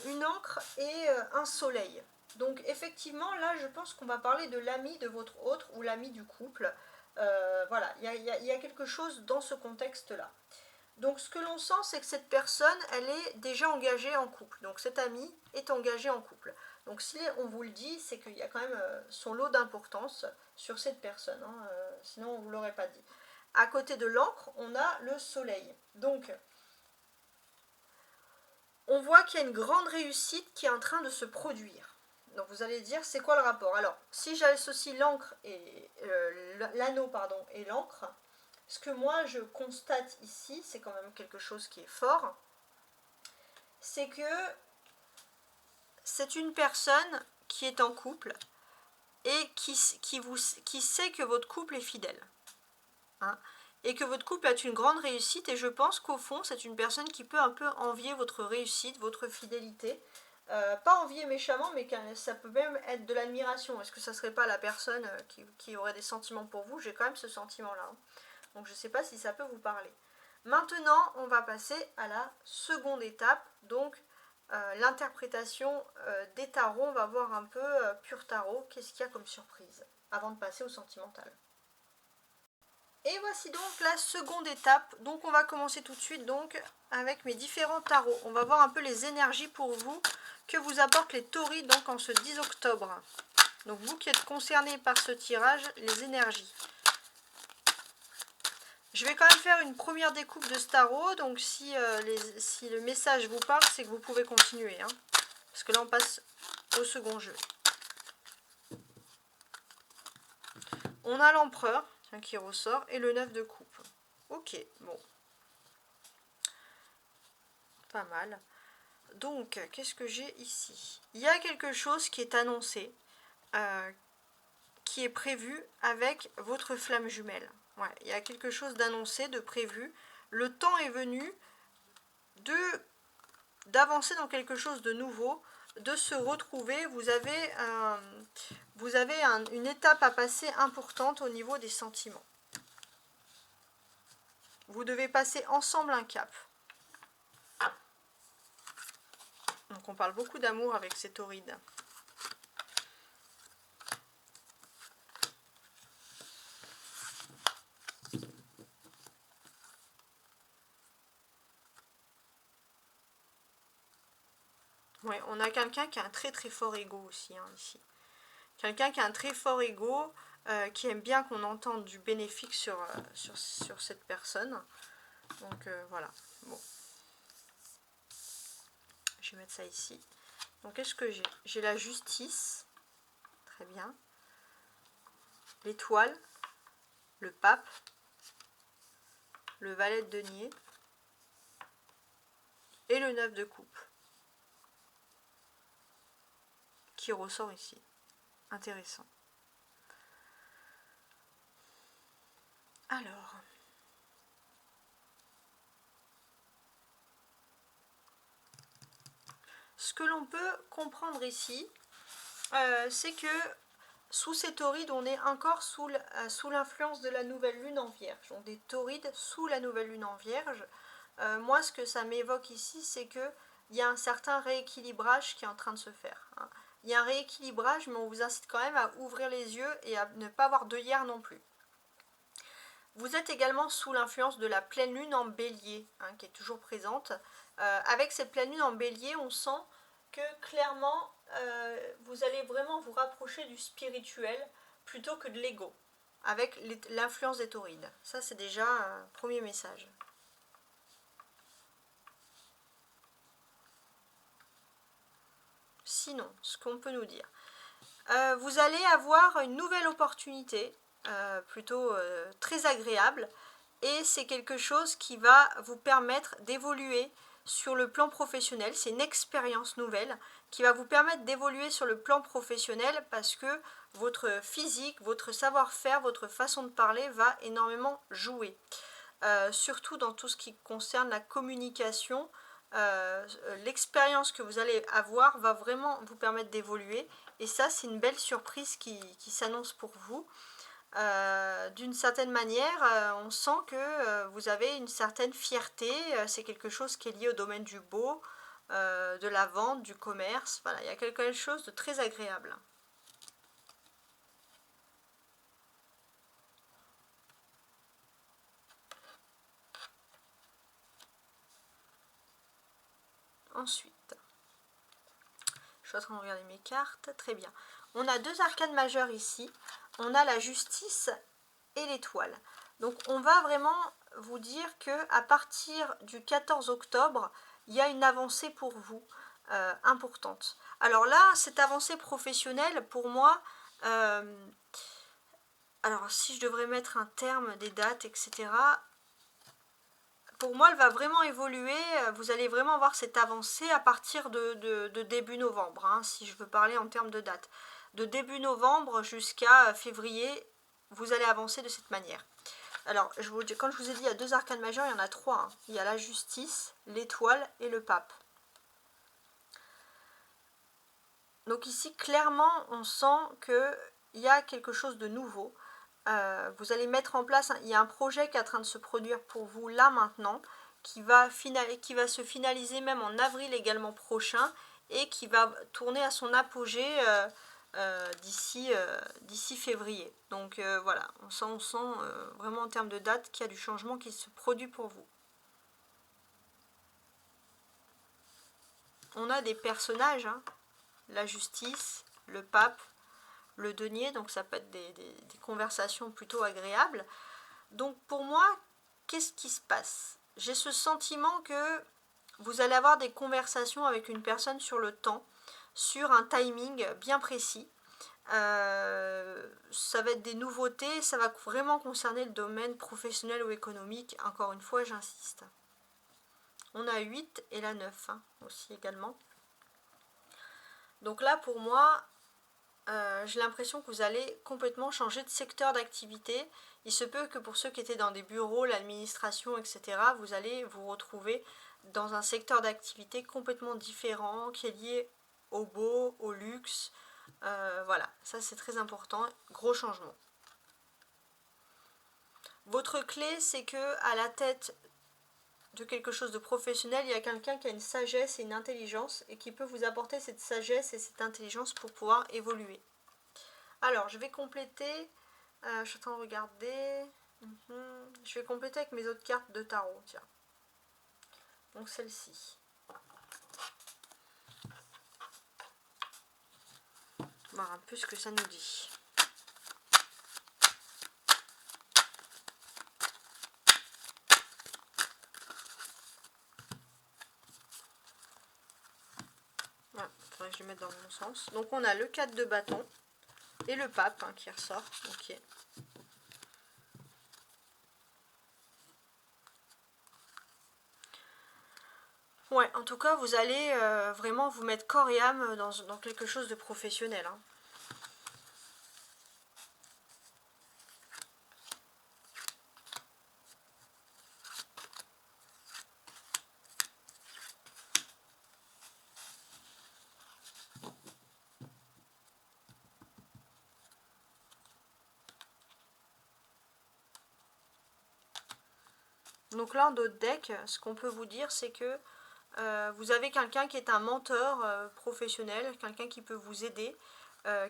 une encre et un soleil. Donc effectivement, là, je pense qu'on va parler de l'ami de votre autre ou l'ami du couple. Voilà, il y a quelque chose dans ce contexte-là. Donc ce que l'on sent, c'est que cette personne, elle est déjà engagée en couple. Donc cet ami est engagé en couple. Donc si on vous le dit, c'est qu'il y a quand même son lot d'importance sur cette personne. Hein, sinon, on ne vous l'aurait pas dit. À côté de l'encre, on a le soleil. Donc, on voit qu'il y a une grande réussite qui est en train de se produire. Donc vous allez dire, c'est quoi le rapport? Alors, si j'associe l'encre et l'anneau et l'encre, ce que moi je constate ici, c'est quand même quelque chose qui est fort, c'est que c'est une personne qui est en couple et qui sait que votre couple est fidèle. Hein, et que votre couple a une grande réussite, et je pense qu'au fond, c'est une personne qui peut un peu envier votre réussite, votre fidélité. Pas envier méchamment, mais ça peut même être de l'admiration. Est-ce que ça serait pas la personne qui aurait des sentiments pour vous? J'ai quand même ce sentiment-là. Hein. Donc je ne sais pas si ça peut vous parler. Maintenant, on va passer à la seconde étape, donc l'interprétation des tarots. On va voir un peu pur tarot, qu'est-ce qu'il y a comme surprise, avant de passer au sentimental. Et voici donc la seconde étape. Donc on va commencer tout de suite donc avec mes différents tarots. On va voir un peu les énergies pour vous que vous apportent les taurides donc en ce 10 octobre. Donc vous qui êtes concernés par ce tirage, les énergies. Je vais quand même faire une première découpe de ce tarot, donc si le message vous parle, c'est que vous pouvez continuer, hein, parce que là on passe au second jeu. On a l'empereur qui ressort et le 9 de coupe. Ok, bon. Pas mal. Donc, qu'est-ce que j'ai ici? Il y a quelque chose qui est annoncé, qui est prévu avec votre flamme jumelle. Ouais, il y a quelque chose d'annoncé, de prévu. Le temps est venu d'avancer dans quelque chose de nouveau, de se retrouver. Vous avez une étape à passer importante au niveau des sentiments. Vous devez passer ensemble un cap. Donc on parle beaucoup d'amour avec ces taurides. Ouais, on a quelqu'un qui a un très très fort ego aussi, hein, ici. Quelqu'un qui a un très fort ego, qui aime bien qu'on entende du bénéfique sur cette personne. Donc voilà, bon. Je vais mettre ça ici. Donc qu'est-ce que j'ai? J'ai la justice, très bien. L'étoile, le pape, le valet de denier et le 9 de coupe qui ressort ici. Intéressant. Alors, ce que l'on peut comprendre ici, c'est que sous ces taurides, on est encore sous l'influence de la nouvelle lune en vierge. Donc des taurides sous la nouvelle lune en vierge. Moi, ce que ça m'évoque ici, c'est qu'il y a un certain rééquilibrage qui est en train de se faire, hein. Il y a un rééquilibrage, mais on vous incite quand même à ouvrir les yeux et à ne pas avoir d'œillères non plus. Vous êtes également sous l'influence de la pleine lune en bélier, hein, qui est toujours présente. Avec cette pleine lune en bélier, on sent que clairement, vous allez vraiment vous rapprocher du spirituel plutôt que de l'ego, avec l'influence des taurides. Ça, c'est déjà un premier message. Sinon, ce qu'on peut nous dire, vous allez avoir une nouvelle opportunité, plutôt très agréable, et c'est quelque chose qui va vous permettre d'évoluer sur le plan professionnel. C'est une expérience nouvelle qui va vous permettre d'évoluer sur le plan professionnel parce que votre physique, votre savoir-faire, votre façon de parler va énormément jouer. Surtout dans tout ce qui concerne la communication, l'expérience que vous allez avoir va vraiment vous permettre d'évoluer. Et ça, c'est une belle surprise qui s'annonce pour vous. D'une certaine manière, on sent que vous avez une certaine fierté. C'est quelque chose qui est lié au domaine du beau, de la vente, du commerce. Voilà, il y a quelque chose de très agréable. Ensuite, je suis en train de regarder mes cartes. Très bien. On a deux arcanes majeures ici. On a la justice et l'étoile. Donc on va vraiment vous dire que à partir du 14 octobre, il y a une avancée pour vous importante. Alors là, cette avancée professionnelle, pour moi, alors si je devrais mettre un terme, des dates, etc., pour moi, elle va vraiment évoluer. Vous allez vraiment voir cette avancée à partir de début novembre, hein, si je veux parler en termes de date. De début novembre jusqu'à février, vous allez avancer de cette manière. Alors, quand je vous ai dit il y a deux arcanes majeures, il y en a trois, hein. Il y a la justice, l'étoile et le pape. Donc ici, clairement, on sent qu'il y a quelque chose de nouveau. Vous allez mettre en place, il y a un projet qui est en train de se produire pour vous là maintenant, qui va se finaliser même en avril également prochain, et qui va tourner à son apogée d'ici février. Donc voilà, on sent vraiment en termes de date qu'il y a du changement qui se produit pour vous. On a des personnages, hein, la justice, le pape, le denier, donc ça peut être des conversations plutôt agréables. Donc pour moi, qu'est-ce qui se passe? J'ai ce sentiment que vous allez avoir des conversations avec une personne sur le temps, sur un timing bien précis. Ça va être des nouveautés, ça va vraiment concerner le domaine professionnel ou économique. Encore une fois, j'insiste. On a 8 et la 9 hein, aussi également. Donc là, pour moi, j'ai l'impression que vous allez complètement changer de secteur d'activité. Il se peut que pour ceux qui étaient dans des bureaux, l'administration, etc., vous allez vous retrouver dans un secteur d'activité complètement différent, qui est lié au beau, au luxe. Voilà, ça c'est très important, gros changement. Votre clé, c'est que à la tête de quelque chose de professionnel, il y a quelqu'un qui a une sagesse et une intelligence et qui peut vous apporter cette sagesse et cette intelligence pour pouvoir évoluer. Alors, je vais compléter, je suis en train de regarder, je vais compléter avec mes autres cartes de tarot, tiens. Donc celle-ci. On va voir un peu ce que ça nous dit. Voilà, il faudrait que je le mette dans le bon sens. Donc on a le 4 de bâton et le pape hein, qui ressort. Ok. Ouais, en tout cas, vous allez vraiment vous mettre corps et âme dans quelque chose de professionnel. Hein. Donc là, en d'autres decks, ce qu'on peut vous dire, c'est que vous avez quelqu'un qui est un mentor professionnel, quelqu'un qui peut vous aider,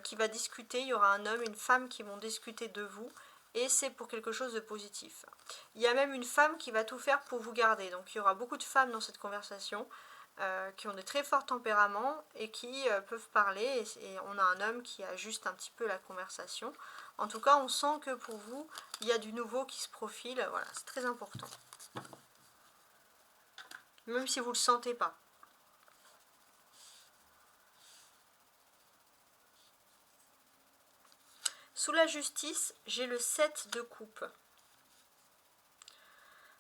qui va discuter. Il y aura un homme, une femme qui vont discuter de vous. Et c'est pour quelque chose de positif. Il y a même une femme qui va tout faire pour vous garder. Donc il y aura beaucoup de femmes dans cette conversation qui ont de très forts tempéraments et qui peuvent parler. Et on a un homme qui ajuste un petit peu la conversation. En tout cas, on sent que pour vous, il y a du nouveau qui se profile. Voilà, c'est très important. Même si vous ne le sentez pas. Sous la justice, j'ai le 7 de coupe.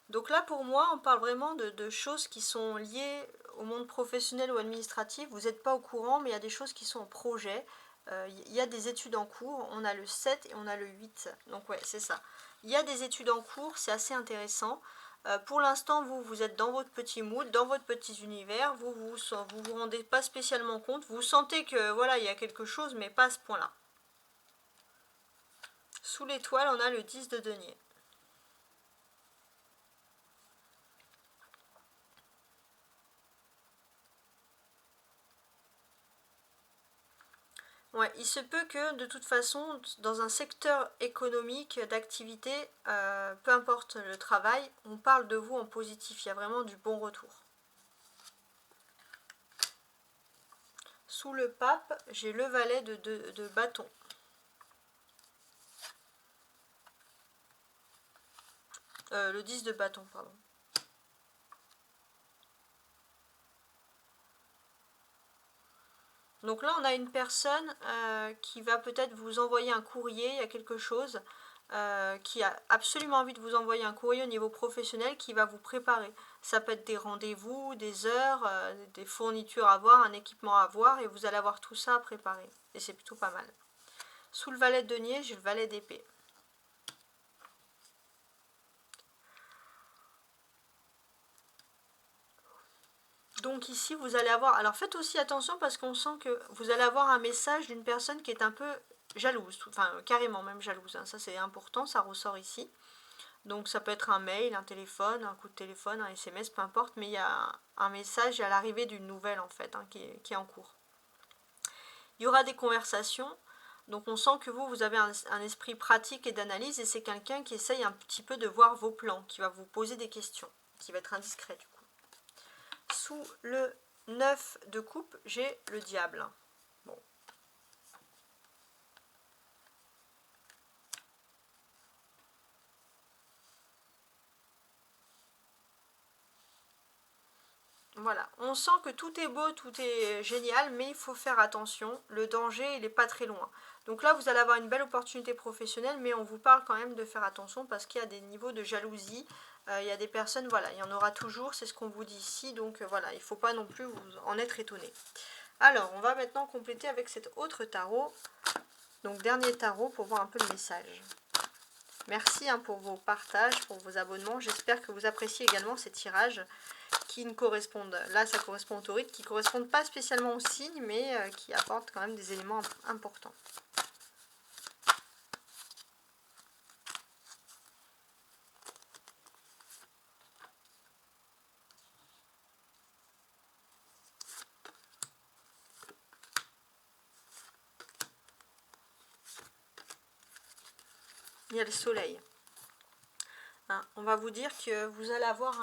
Donc là, pour moi, on parle vraiment de choses qui sont liées au monde professionnel ou administratif. Vous n'êtes pas au courant, mais il y a des choses qui sont en projet. Il y a des études en cours. On a le 7 et on a le 8. Donc ouais, c'est ça. Il y a des études en cours, c'est assez intéressant. Pour l'instant, vous êtes dans votre petit mood, dans votre petit univers. Vous rendez pas spécialement compte. Vous sentez que voilà, il y a quelque chose, mais pas à ce point-là. Sous l'étoile, on a le 10 de denier. Ouais, il se peut que de toute façon, dans un secteur économique d'activité, peu importe le travail, on parle de vous en positif. Il y a vraiment du bon retour. Sous le pape, j'ai le valet de bâton. Le 10 de bâton, pardon. Donc là, on a une personne qui va peut-être vous envoyer un courrier, il y a quelque chose qui a absolument envie de vous envoyer un courrier au niveau professionnel qui va vous préparer. Ça peut être des rendez-vous, des heures, des fournitures à voir, un équipement à voir, et vous allez avoir tout ça à préparer. Et c'est plutôt pas mal. Sous le valet de denier, j'ai le valet d'épée. Donc ici, vous allez avoir... Alors faites aussi attention parce qu'on sent que vous allez avoir un message d'une personne qui est un peu jalouse. Enfin, carrément même jalouse. Hein. Ça, c'est important, ça ressort ici. Donc ça peut être un mail, un téléphone, un coup de téléphone, un SMS, peu importe. Mais il y a un message à l'arrivée d'une nouvelle, en fait, hein, qui est en cours. Il y aura des conversations. Donc on sent que vous avez un esprit pratique et d'analyse. Et c'est quelqu'un qui essaye un petit peu de voir vos plans, qui va vous poser des questions, qui va être indiscret du coup. Sous le 9 de coupe, j'ai le diable. Bon. Voilà, on sent que tout est beau, tout est génial, mais il faut faire attention, le danger il n'est pas très loin. Donc là vous allez avoir une belle opportunité professionnelle, mais on vous parle quand même de faire attention parce qu'il y a des niveaux de jalousie, il y a des personnes, voilà, il y en aura toujours, c'est ce qu'on vous dit ici, donc voilà, il ne faut pas non plus vous en être étonné. Alors, on va maintenant compléter avec cet autre tarot, donc dernier tarot pour voir un peu le message. Merci pour vos partages, pour vos abonnements, j'espère que vous appréciez également ces tirages qui ne correspondent, là ça correspond au tauride, qui ne correspondent pas spécialement au signe, mais qui apportent quand même des éléments importants. Il y a le soleil. Hein, on va vous dire que vous allez avoir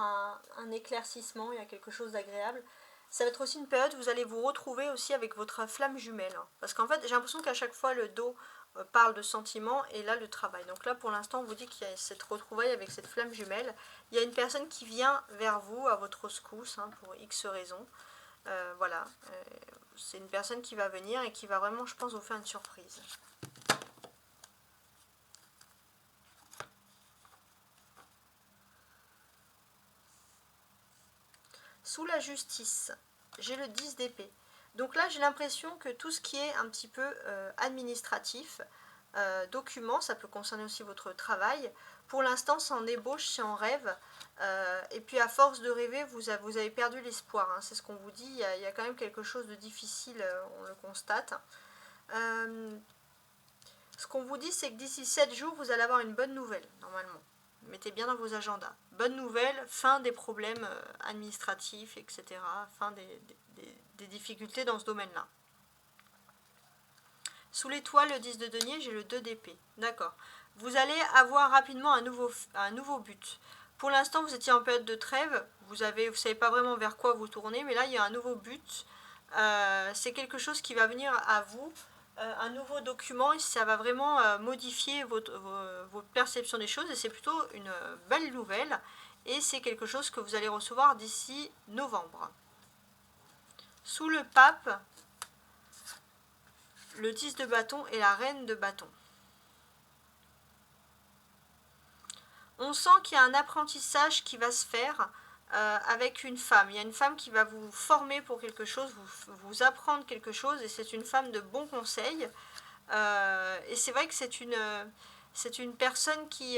un éclaircissement, il y a quelque chose d'agréable. Ça va être aussi une période où vous allez vous retrouver aussi avec votre flamme jumelle. Parce qu'en fait, j'ai l'impression qu'à chaque fois, le dos parle de sentiments et là, le travail. Donc là, pour l'instant, on vous dit qu'il y a cette retrouvaille avec cette flamme jumelle. Il y a une personne qui vient vers vous, à votre rescousse, hein, pour X raisons. Voilà, c'est une personne qui va venir et qui va vraiment, je pense, vous faire une surprise. Sous la justice, j'ai le 10 d'épée. Donc là, j'ai l'impression que tout ce qui est un petit peu administratif, documents, ça peut concerner aussi votre travail. Pour l'instant, c'est en ébauche, c'est en rêve. Et puis à force de rêver, vous avez perdu l'espoir. Hein, c'est ce qu'on vous dit, il y a quand même quelque chose de difficile, on le constate. Ce qu'on vous dit, c'est que d'ici 7 jours, vous allez avoir une bonne nouvelle, normalement. Mettez bien dans vos agendas. Bonne nouvelle, fin des problèmes administratifs, etc. Fin des difficultés dans ce domaine-là. Sous l'étoile, le 10 de denier, j'ai le 2 d'épée. D'accord. Vous allez avoir rapidement un nouveau but. Pour l'instant, vous étiez en période de trêve. Vous ne savez pas vraiment vers quoi vous tourner, mais là, il y a un nouveau but. C'est quelque chose qui va venir à vous. Un nouveau document, et ça va vraiment modifier votre perception des choses, et c'est plutôt une belle nouvelle, et c'est quelque chose que vous allez recevoir d'ici novembre. Sous le pape, le 10 de bâton et la reine de bâton. On sent qu'il y a un apprentissage qui va se faire avec une femme. Il y a une femme qui va vous former pour quelque chose, vous apprendre quelque chose, et c'est une femme de bons conseils. Et c'est vrai que c'est une personne qui,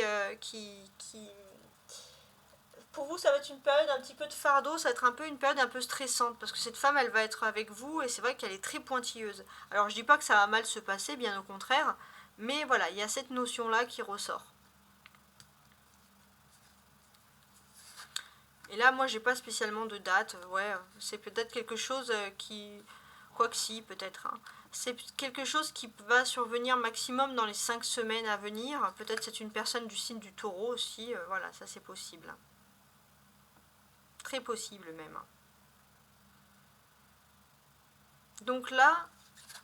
pour vous, ça va être une période un petit peu de fardeau, ça va être un peu une période un peu stressante, parce que cette femme, elle va être avec vous, et c'est vrai qu'elle est très pointilleuse. Alors je dis pas que ça va mal se passer, bien au contraire, mais voilà, il y a cette notion-là qui ressort. Et là, moi, j'ai pas spécialement de date. Ouais, c'est peut-être quelque chose qui... Quoique si, peut-être. Hein. C'est quelque chose qui va survenir maximum dans les 5 semaines à venir. Peut-être c'est une personne du signe du taureau aussi. Voilà, ça c'est possible. Très possible même. Donc là,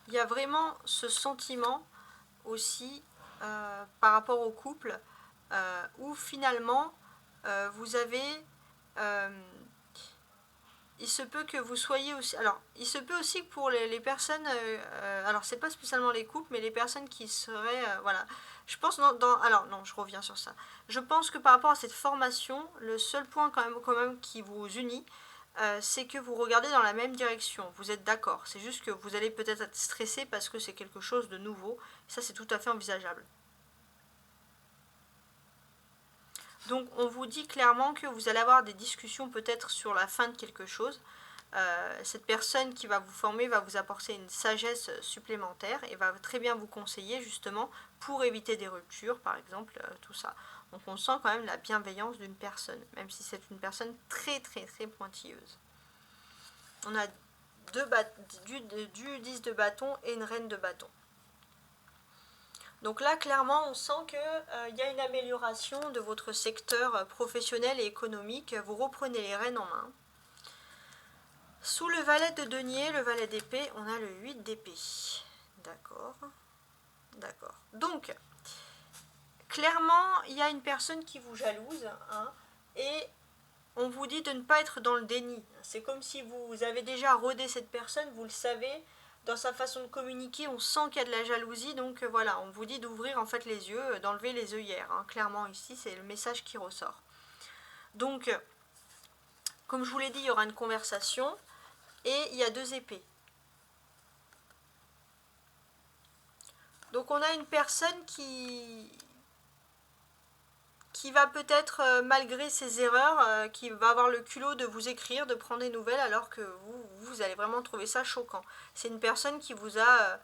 il y a vraiment ce sentiment aussi par rapport au couple où finalement vous avez... il se peut que vous soyez aussi... Alors, il se peut aussi que pour les personnes... alors, c'est pas spécialement les couples, mais les personnes qui seraient... voilà. Je pense alors, non, je reviens sur ça. Je pense que par rapport à cette formation, le seul point quand même qui vous unit, c'est que vous regardez dans la même direction. Vous êtes d'accord. C'est juste que vous allez peut-être être stressé parce que c'est quelque chose de nouveau. Ça, c'est tout à fait envisageable. Donc on vous dit clairement que vous allez avoir des discussions peut-être sur la fin de quelque chose. Cette personne qui va vous former va vous apporter une sagesse supplémentaire et va très bien vous conseiller justement pour éviter des ruptures, par exemple, tout ça. Donc on sent quand même la bienveillance d'une personne, même si c'est une personne très très très pointilleuse. On a du 10 de bâton et une reine de bâton. Donc là, clairement, on sent qu'il y a une amélioration de votre secteur professionnel et économique. Vous reprenez les rênes en main. Sous le valet de denier, le valet d'épée, on a le 8 d'épée. D'accord. D'accord. Donc, clairement, il y a une personne qui vous jalouse. Hein, et on vous dit de ne pas être dans le déni. C'est comme si vous avez déjà rodé cette personne, vous le savez, dans sa façon de communiquer, on sent qu'il y a de la jalousie, donc voilà, on vous dit d'ouvrir en fait les yeux, d'enlever les œillères. Hein. Clairement ici, c'est le message qui ressort. Donc, comme je vous l'ai dit, il y aura une conversation et il y a 2 épées. Donc on a une personne qui va peut-être, malgré ses erreurs, qui va avoir le culot de vous écrire, de prendre des nouvelles, alors que vous allez vraiment trouver ça choquant. C'est une personne qui vous a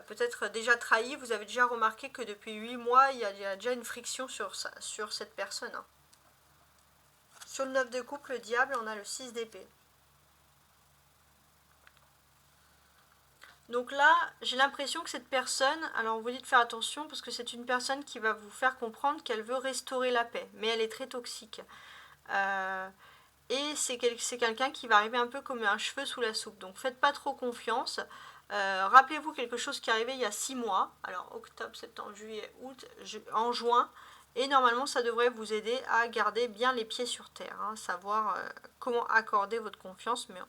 peut-être déjà trahi, vous avez déjà remarqué que depuis 8 mois, il y a déjà une friction sur cette personne. Hein. Sur le 9 de coupe, le diable, on a le 6 d'épée. Donc là, j'ai l'impression que cette personne, alors on vous dit de faire attention parce que c'est une personne qui va vous faire comprendre qu'elle veut restaurer la paix, mais elle est très toxique. Et c'est quelqu'un qui va arriver un peu comme un cheveu sous la soupe. Donc faites pas trop confiance. Rappelez-vous quelque chose qui est arrivé il y a 6 mois. Alors octobre, septembre, juillet, août, en juin. Et normalement, ça devrait vous aider à garder bien les pieds sur terre. Hein, savoir comment accorder votre confiance. Mais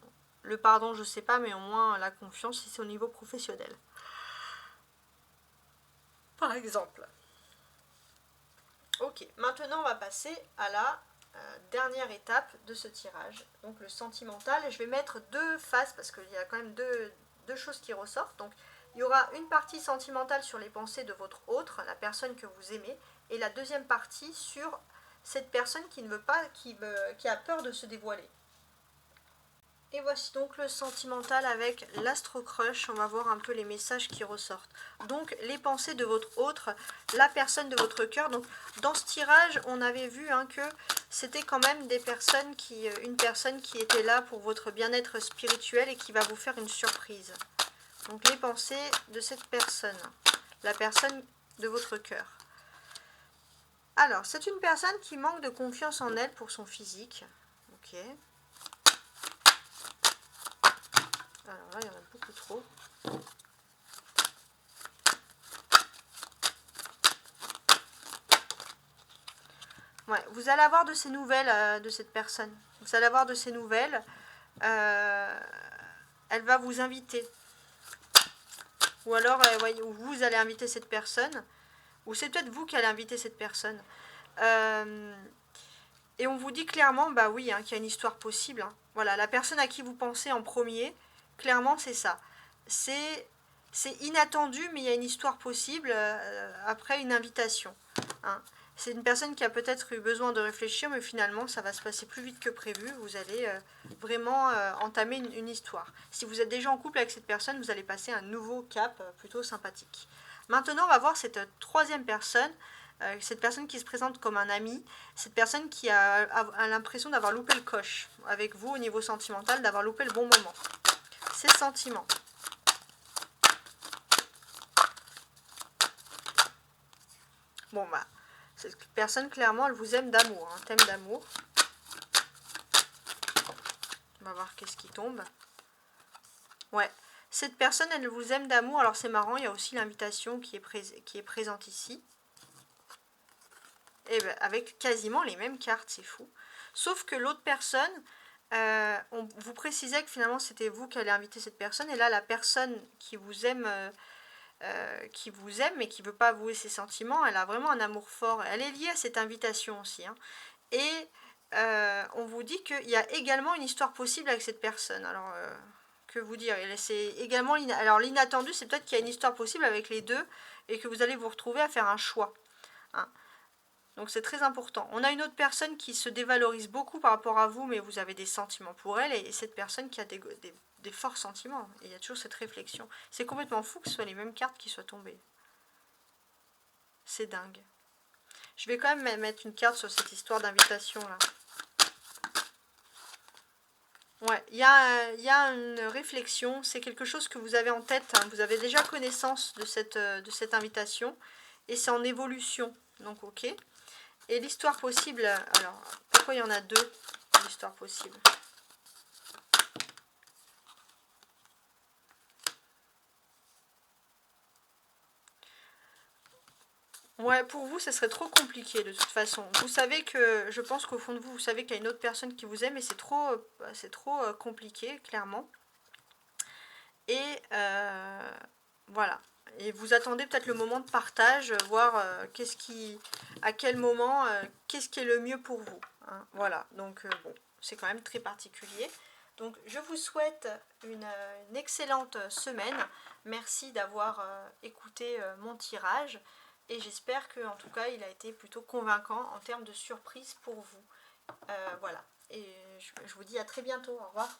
le pardon, je ne sais pas, mais au moins la confiance, si c'est au niveau professionnel. Par exemple. Ok, maintenant on va passer à la dernière étape de ce tirage, donc le sentimental. Je vais mettre 2 faces parce qu'il y a quand même deux choses qui ressortent. Donc il y aura une partie sentimentale sur les pensées de votre autre, la personne que vous aimez, et la deuxième partie sur cette personne qui ne veut pas, qui a peur de se dévoiler. Et voici donc le sentimental avec l'astro-crush. On va voir un peu les messages qui ressortent. Donc les pensées de votre autre, la personne de votre cœur. Donc dans ce tirage, on avait vu que c'était quand même une personne qui était là pour votre bien-être spirituel et qui va vous faire une surprise. Donc les pensées de cette personne, la personne de votre cœur. Alors, c'est une personne qui manque de confiance en elle pour son physique. Ok. Alors là, il y en a beaucoup trop. Ouais, vous allez avoir de ces nouvelles de cette personne. Vous allez avoir de ces nouvelles. Elle va vous inviter. Ou alors, vous allez inviter cette personne. Ou c'est peut-être vous qui allez inviter cette personne. Et on vous dit clairement, bah oui, qu'il y a une histoire possible. Hein. Voilà, la personne à qui vous pensez en premier, clairement, c'est ça. C'est inattendu, mais il y a une histoire possible après une invitation. Hein. C'est une personne qui a peut-être eu besoin de réfléchir, mais finalement, ça va se passer plus vite que prévu. Vous allez vraiment entamer une histoire. Si vous êtes déjà en couple avec cette personne, vous allez passer un nouveau cap plutôt sympathique. Maintenant, on va voir cette troisième personne. Cette personne qui se présente comme un ami, cette personne qui a l'impression d'avoir loupé le coche avec vous au niveau sentimental, d'avoir loupé le bon moment. Ses sentiments. Bon bah, cette personne clairement elle vous aime d'amour, thème d'amour. On va voir qu'est-ce qui tombe. Ouais, cette personne elle vous aime d'amour, alors c'est marrant, il y a aussi l'invitation qui est présente ici. Et ben, avec quasiment les mêmes cartes, c'est fou. Sauf que l'autre personne, on vous précisait que finalement c'était vous qui allez inviter cette personne. Et là, la personne qui vous aime mais qui ne veut pas avouer ses sentiments, elle a vraiment un amour fort. Elle est liée à cette invitation aussi. Hein. Et on vous dit qu'il y a également une histoire possible avec cette personne. Alors, que vous dire, c'est également alors l'inattendu, c'est peut-être qu'il y a une histoire possible avec les deux et que vous allez vous retrouver à faire un choix. Hein. Donc c'est très important. On a une autre personne qui se dévalorise beaucoup par rapport à vous, mais vous avez des sentiments pour elle, et cette personne qui a des forts sentiments. Et il y a toujours cette réflexion. C'est complètement fou que ce soit les mêmes cartes qui soient tombées. C'est dingue. Je vais quand même mettre une carte sur cette histoire d'invitation là. Ouais, il y a une réflexion, c'est quelque chose que vous avez en tête, hein. Vous avez déjà connaissance de cette invitation, et c'est en évolution. Donc ok. Et l'histoire possible, alors, pourquoi il y en a deux, l'histoire possible? Ouais, pour vous, ça serait trop compliqué de toute façon. Vous savez que, je pense qu'au fond de vous, vous savez qu'il y a une autre personne qui vous aime et c'est trop compliqué, clairement. Et voilà. Et vous attendez peut-être le moment de partage, voir à quel moment, qu'est-ce qui est le mieux pour vous. Hein. Voilà, donc bon, c'est quand même très particulier. Donc je vous souhaite une excellente semaine. Merci d'avoir écouté mon tirage. Et j'espère que, en tout cas, il a été plutôt convaincant en termes de surprise pour vous. Voilà. Et je vous dis à très bientôt. Au revoir.